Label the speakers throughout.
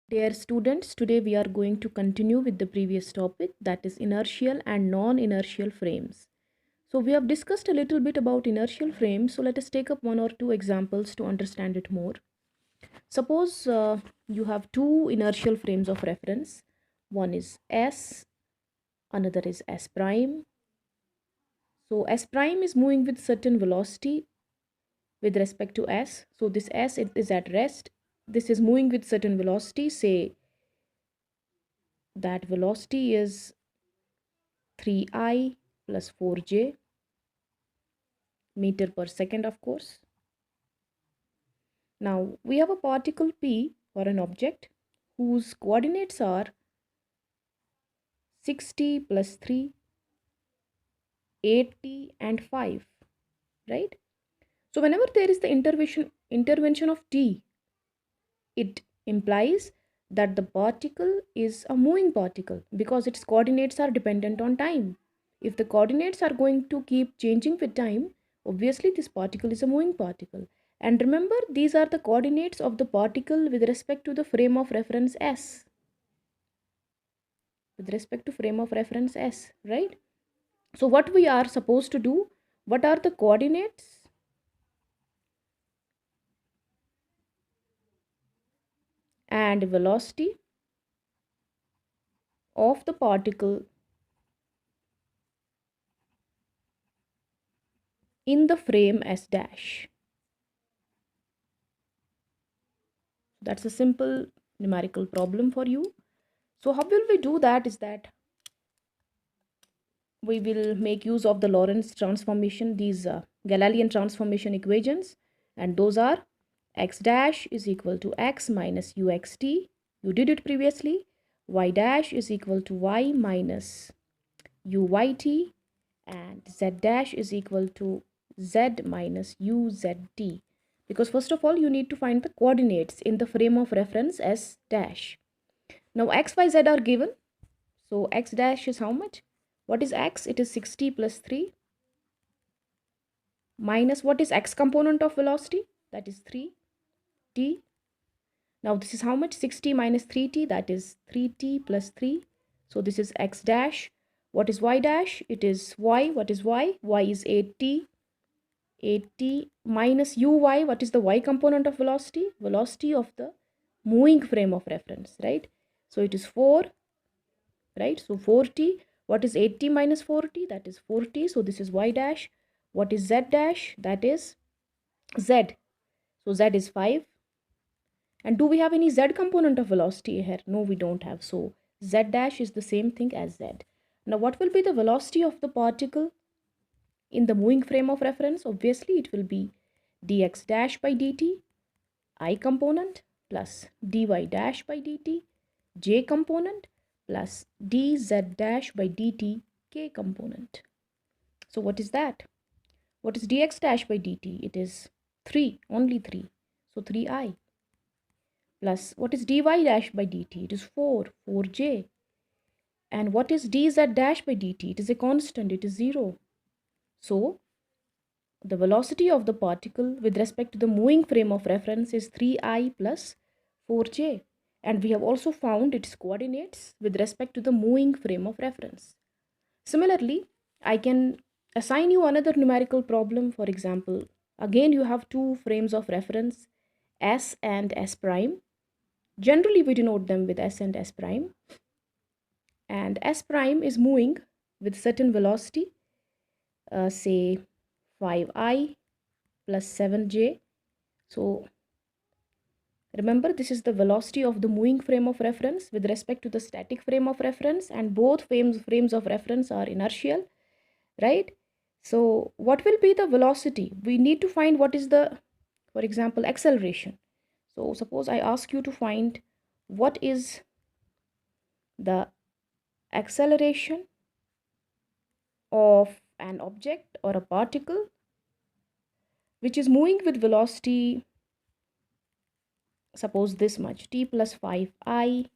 Speaker 1: Dear students, today we are going to continue with the previous topic, that is inertial and non-inertial frames. So we have discussed a little bit about inertial frames, so let us take up one or two examples to understand it more. Suppose you have two inertial frames of reference. One is S, another is S prime. So S prime is moving with certain velocity with respect to S. So this S is at rest. This is moving with certain velocity. Say that velocity is 3I plus 4j meter per second, of course. Now we have a particle P or an object whose coordinates are 60 plus 3, 80 and 5, right? So whenever there is the intervention of t, it implies that the particle is a moving particle because its coordinates are dependent on time. If the coordinates are going to keep changing with time, obviously this particle is a moving particle. And remember, these are the coordinates of the particle with respect to the frame of reference S. With respect to frame of reference S, right? So what we are supposed to do, what are the coordinates and velocity of the particle in the frame S dash. That's a simple numerical problem for you. So how will we do that is that we will make use of the Lorentz transformation, these Galilean transformation equations, and those are x dash is equal to x minus uxt. You did it previously. Y dash is equal to y minus uyt, and z dash is equal to z minus uzt. Because first of all, you need to find the coordinates in the frame of reference S dash. Now x, y, z are given. So x dash is how much? What is x? It is 60 plus 3 minus what is x component of velocity? That is 3t. Now this is how much? 60 minus 3t, that is 3t plus 3. So this is x dash. What is y dash? It is y. What is y? Y is 8t. 8t minus uy. What is the y component of velocity? Velocity of the moving frame of reference, right? So it is 4, right? So 4t. What is 8t minus 4t? That is 4t. So this is y dash. What is z dash? That is z. So z is 5. And do we have any z component of velocity here? No, we don't have. So z dash is the same thing as z. Now what will be the velocity of the particle in the moving frame of reference? Obviously it will be dx dash by dt I component plus dy dash by dt j component plus dz dash by dt k component. So what is that? What is dx dash by dt? It is 3, only 3. So 3i plus what is dy dash by dt? It is 4, 4j. And what is dz dash by dt? It is a constant, it is 0. So the velocity of the particle with respect to the moving frame of reference is 3i plus 4j. And we have also found its coordinates with respect to the moving frame of reference. Similarly, I can assign you another numerical problem. For example, again you have two frames of reference, S and S prime. Generally we denote them with S and S prime. And S prime is moving with certain velocity, say 5i plus 7j. So remember, this is the velocity of the moving frame of reference with respect to the static frame of reference, and both frames of reference are inertial, right? So what will be the velocity? We need to find what is the, for example, acceleration. So suppose I ask you to find what is the acceleration of an object or a particle which is moving with velocity, suppose this much, t plus 5i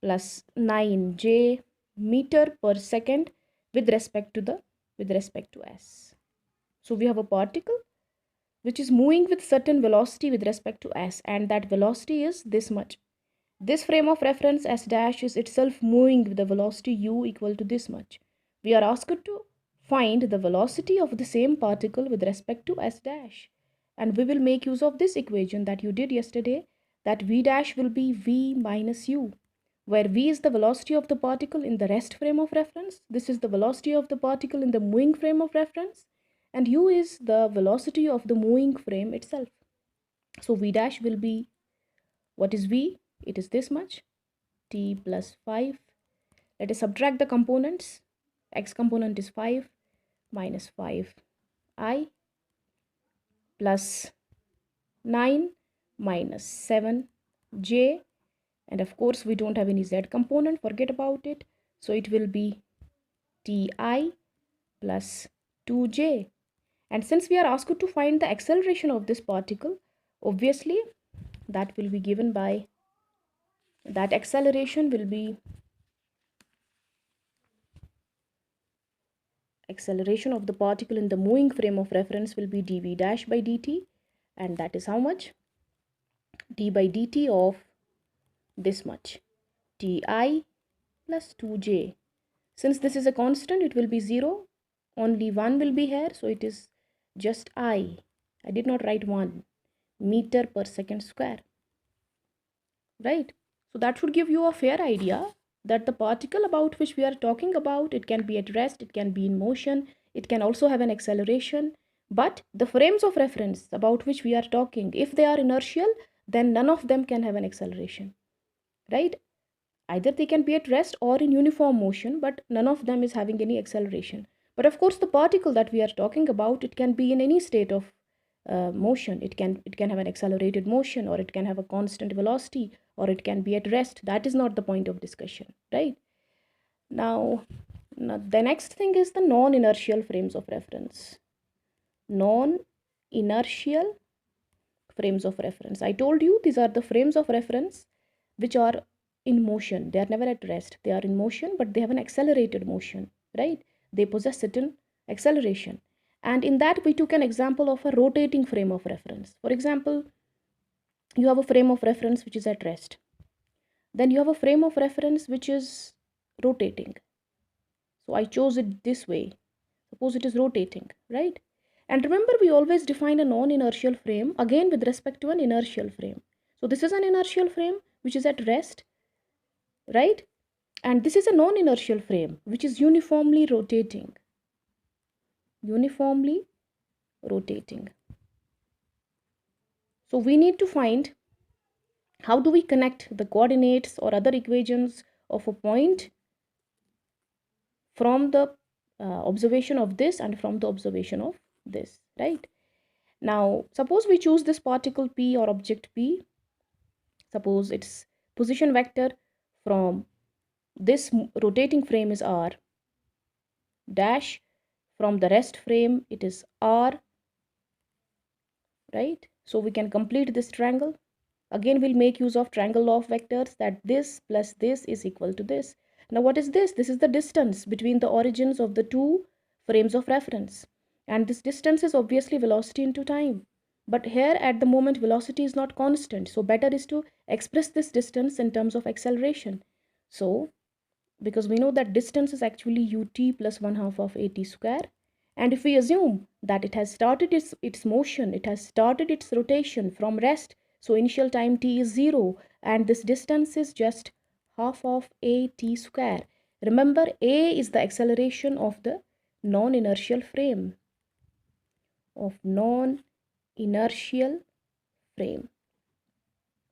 Speaker 1: plus 9j meter per second with respect to s. So we have a particle which is moving with certain velocity with respect to s, and that velocity is this much. This frame of reference S dash is itself moving with the velocity u equal to this much. We are asked to find the velocity of the same particle with respect to S dash. And we will make use of this equation that you did yesterday, that v dash will be v minus u, where v is the velocity of the particle in the rest frame of reference. This is the velocity of the particle in the moving frame of reference. And u is the velocity of the moving frame itself. So v dash will be, what is v? It is this much, t plus 5. Let us subtract the components. X component is 5 minus 5i plus 9 minus 7j. And of course, we don't have any z component, forget about it. So it will be ti plus 2j. And since we are asked to find the acceleration of this particle, obviously that will be given by, that acceleration will be, acceleration of the particle in the moving frame of reference will be dv dash by dt, and that is how much? D by dt of this much, ti plus 2j. Since this is a constant, it will be 0, only 1 will be here, so it is just I did not write 1 meter per second square, right? So that should give you a fair idea that the particle about which we are talking about, it can be at rest, it can be in motion, it can also have an acceleration. But the frames of reference about which we are talking, if they are inertial, then none of them can have an acceleration, right? Either they can be at rest or in uniform motion, but none of them is having any acceleration. But of course, the particle that we are talking about, it can be in any state of motion. It can have an accelerated motion, or it can have a constant velocity, or it can be at rest. That is not the point of discussion, right? Now the next thing is the non-inertial frames of reference. Non-inertial frames of reference. I told you these are the frames of reference which are in motion. They are never at rest. They are in motion, but they have an accelerated motion, right? They possess certain acceleration. And in that, we took an example of a rotating frame of reference. For example, you have a frame of reference which is at rest. Then you have a frame of reference which is rotating. So I chose it this way. Suppose it is rotating, right? And remember, we always define a non-inertial frame again with respect to an inertial frame. So this is an inertial frame which is at rest, right? And this is a non-inertial frame which is uniformly rotating. Uniformly rotating. So we need to find how do we connect the coordinates or other equations of a point from the observation of this and from the observation of this, right? Now, suppose we choose this particle P or object P. Suppose its position vector from this rotating frame is R dash, from the rest frame it is R, right? So we can complete this triangle. Again, we'll make use of triangle law of vectors, that this plus this is equal to this. Now what is this? This is the distance between the origins of the two frames of reference. And this distance is obviously velocity into time. But here at the moment velocity is not constant. So better is to express this distance in terms of acceleration. So because we know that distance is actually ut plus 1/2 of at square. And if we assume that it has started its motion, it has started its rotation from rest, so initial time t is 0, and this distance is just 1/2 of at square. Remember, a is the acceleration of the non-inertial frame.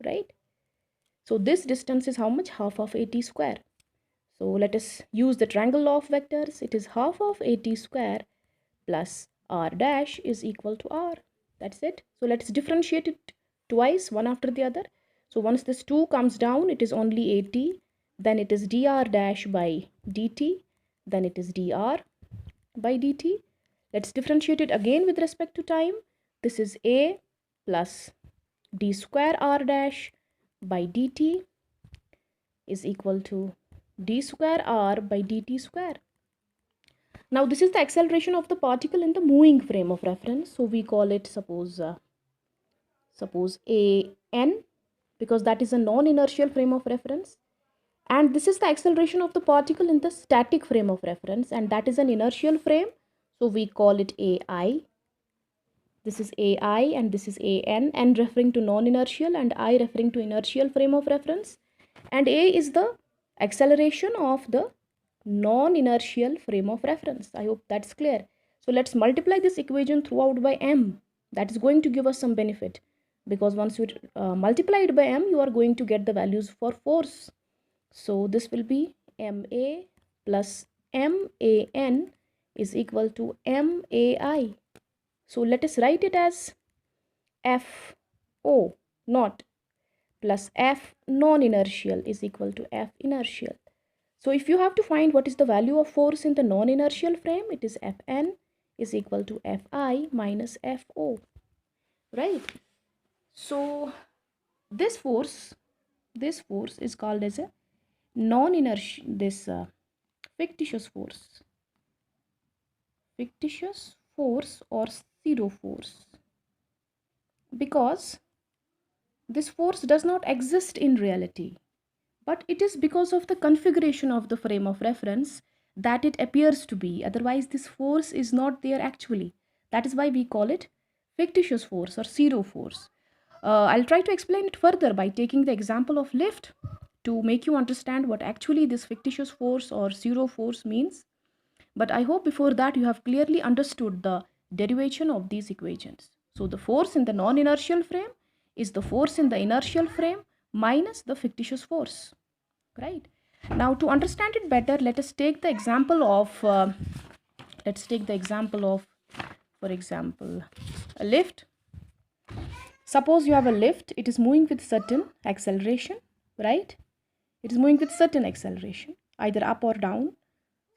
Speaker 1: Right? So this distance is how much? 1/2 of at square. So let us use the triangle law of vectors. It is 1/2 of at square plus r dash is equal to r. That's it. So let's differentiate it twice, one after the other. So once this 2 comes down, it is only at, then it is dr dash by dt, then it is dr by dt. Let's differentiate it again with respect to time. This is a plus d square r dash by dt is equal to d square r by dt square. Now this is the acceleration of the particle in the moving frame of reference. So we call it suppose a n, because that is a non-inertial frame of reference. And this is the acceleration of the particle in the static frame of reference, and that is an inertial frame. So we call it AI. This is AI and this is AN, N referring to non-inertial and I referring to inertial frame of reference. And A is the acceleration of the non-inertial frame of reference. I hope that's clear. So let's multiply this equation throughout by M. That is going to give us some benefit, because once you multiply it by M, you are going to get the values for force. So this will be MA plus MAN is equal to MAI. So let us write it as FO naught plus F non-inertial is equal to F inertial. So if you have to find what is the value of force in the non-inertial frame, it is Fn is equal to Fi minus Fo, right? So this force is called as a non-inertial, this fictitious force or pseudo force, because this force does not exist in reality, but it is because of the configuration of the frame of reference that it appears to be. Otherwise this force is not there actually. That is why we call it fictitious force or pseudo force. I'll try to explain it further by taking the example of lift to make you understand what actually this fictitious force or pseudo force means. But I hope before that you have clearly understood the derivation of these equations. So the force in the non-inertial frame is the force in the inertial frame minus the fictitious force, right? Now to understand it better, let us take the example of for example, a lift. Suppose you have a lift, it is moving with certain acceleration, right? It is moving with certain acceleration, either up or down.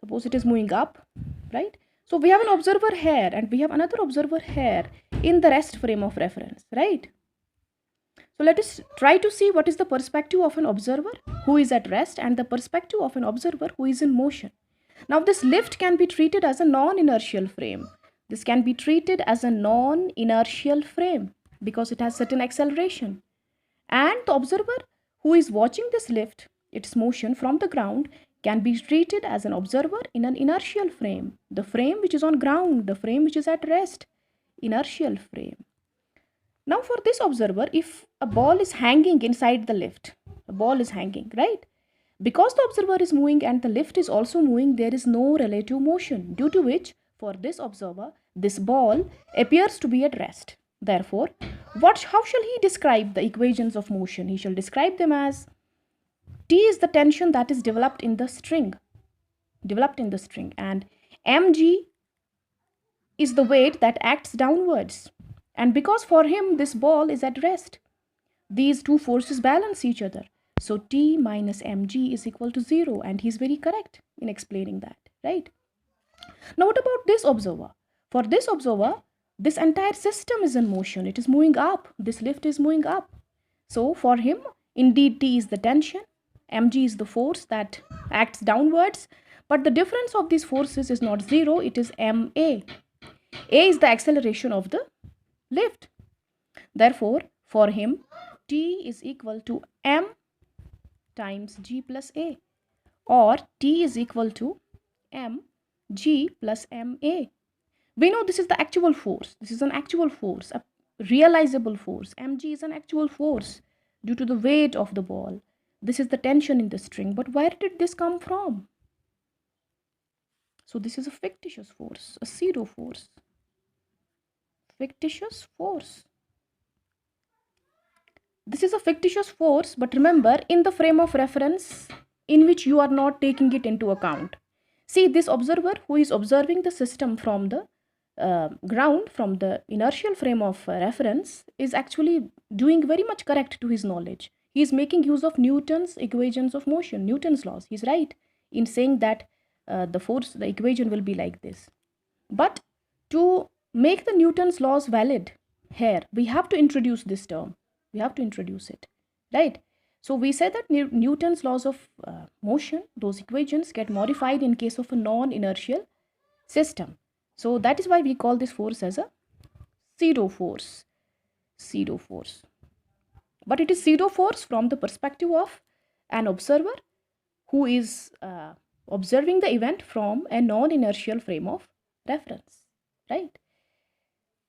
Speaker 1: Suppose it is moving up, right? So we have an observer here and we have another observer here in the rest frame of reference, right? So let us try to see what is the perspective of an observer who is at rest and the perspective of an observer who is in motion. Now this lift can be treated as a non-inertial frame. This can be treated as a non-inertial frame because it has certain acceleration. And the observer who is watching this lift, its motion from the ground, can be treated as an observer in an inertial frame. The frame which is on ground, the frame which is at rest, inertial frame. Now for this observer, if a ball is hanging inside the lift, a ball is hanging, right? Because the observer is moving and the lift is also moving, there is no relative motion, due to which for this observer, this ball appears to be at rest. Therefore, how shall he describe the equations of motion? He shall describe them as T is the tension that is developed in the string, and mg is the weight that acts downwards. And because for him this ball is at rest, these two forces balance each other. So T minus mg is equal to 0, and he's very correct in explaining that, right? Now what about this observer? For this observer, this entire system is in motion. It is moving up. This lift is moving up. So for him, indeed T is the tension, mg is the force that acts downwards, but the difference of these forces is not 0, it is ma. A is the acceleration of the lift. Therefore, for him, T is equal to m times g plus a, or T is equal to m g plus ma. We know this is the actual force. This is an actual force, a realizable force. Mg is an actual force due to the weight of the ball. This is the tension in the string. But where did this come from? So this is a fictitious force, a pseudo force. Fictitious force. This is a fictitious force, but remember, in the frame of reference in which you are not taking it into account. See, this observer who is observing the system from the ground, from the inertial frame of reference, is actually doing very much correct to his knowledge. He is making use of Newton's equations of motion, Newton's laws. He's right in saying that the equation will be like this. But to make the Newton's laws valid here, we have to introduce this term. We have to introduce it, right? So we say that Newton's laws of motion, those equations get modified in case of a non-inertial system. So that is why we call this force as a pseudo force. Pseudo force. but it is pseudo force from the perspective of an observer who is observing the event from a non-inertial frame of reference, right?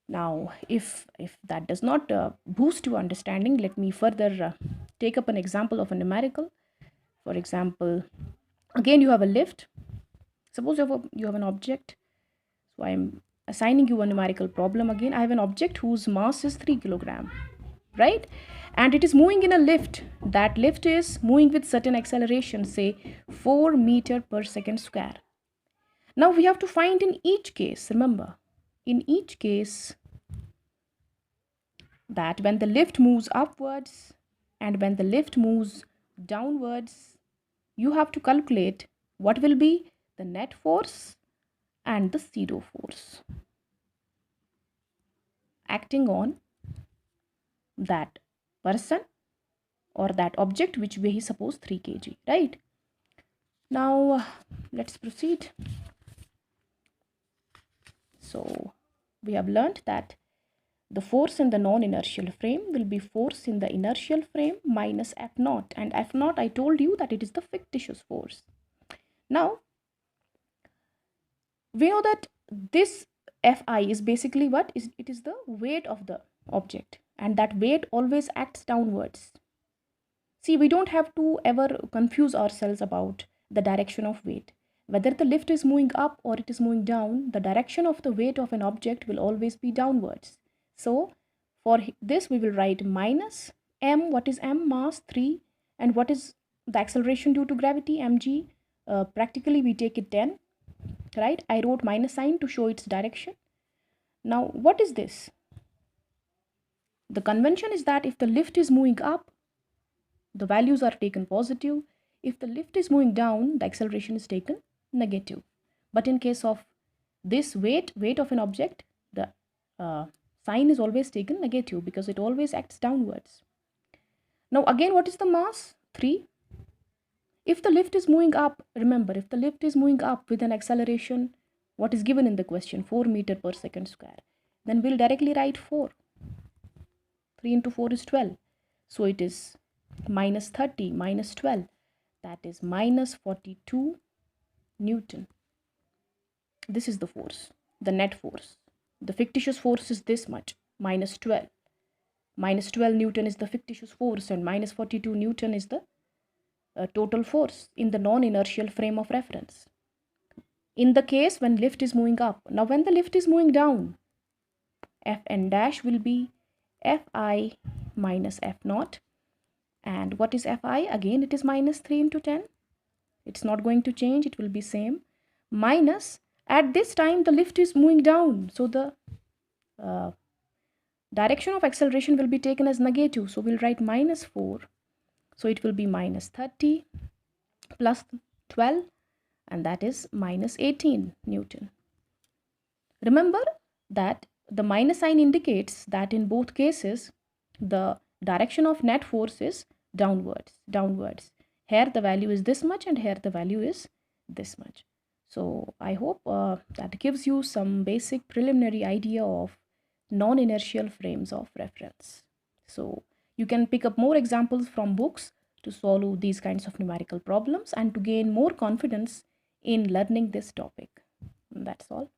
Speaker 1: Now, if that does not boost your understanding, let me further take up an example of a numerical. For example, again you have a lift. Suppose you have an object. So I am assigning you a numerical problem again. I have an object whose mass is 3 kilogram, right? And it is moving in a lift. That lift is moving with certain acceleration, say 4 meter per second square. Now we have to find in each case, remember, in each case, that when the lift moves upwards and when the lift moves downwards, you have to calculate what will be the net force and the pseudo force acting on that person or that object which weighs suppose 3 kg, right? Now let's proceed. So we have learned that the force in the non-inertial frame will be force in the inertial frame minus F naught, and F naught, I told you that it is the fictitious force. Now we know that this Fi is basically what is, it is the weight of the object, and that weight always acts downwards. See, we don't have to ever confuse ourselves about the direction of weight. Whether the lift is moving up or it is moving down, the direction of the weight of an object will always be downwards. So for this we will write minus m. What is m? Mass 3. And what is the acceleration due to gravity? Mg. Practically we take it 10, right? I wrote minus sign to show its direction. Now what is this? The convention is that if the lift is moving up, the values are taken positive. If the lift is moving down, the acceleration is taken negative. But in case of this weight of an object, the sign is always taken negative because it always acts downwards. Now again, what is the mass? 3. If the lift is moving up, remember, if the lift is moving up with an acceleration, what is given in the question, 4 meter per second square, then we'll directly write 4. 3 into 4 is 12. So it is minus 30 minus 12, that is minus 42 Newton. This is the force, the net force. The fictitious force is this much, minus 12. Minus 12 Newton is the fictitious force, and minus 42 Newton is the total force in the non-inertial frame of reference. In the case when lift is moving up. Now when the lift is moving down, Fn dash will be Fi minus F naught. And what is Fi? Again it is minus 3 into 10. It's not going to change, it will be same. Minus, at this time the lift is moving down, so the direction of acceleration will be taken as negative. So we'll write minus 4. So it will be minus 30 plus 12, and that is minus 18 Newton. Remember that the minus sign indicates that in both cases the direction of net force is downwards. Here the value is this much and here the value is this much. So I hope that gives you some basic preliminary idea of non-inertial frames of reference. So you can pick up more examples from books to solve these kinds of numerical problems and to gain more confidence in learning this topic. And that's all.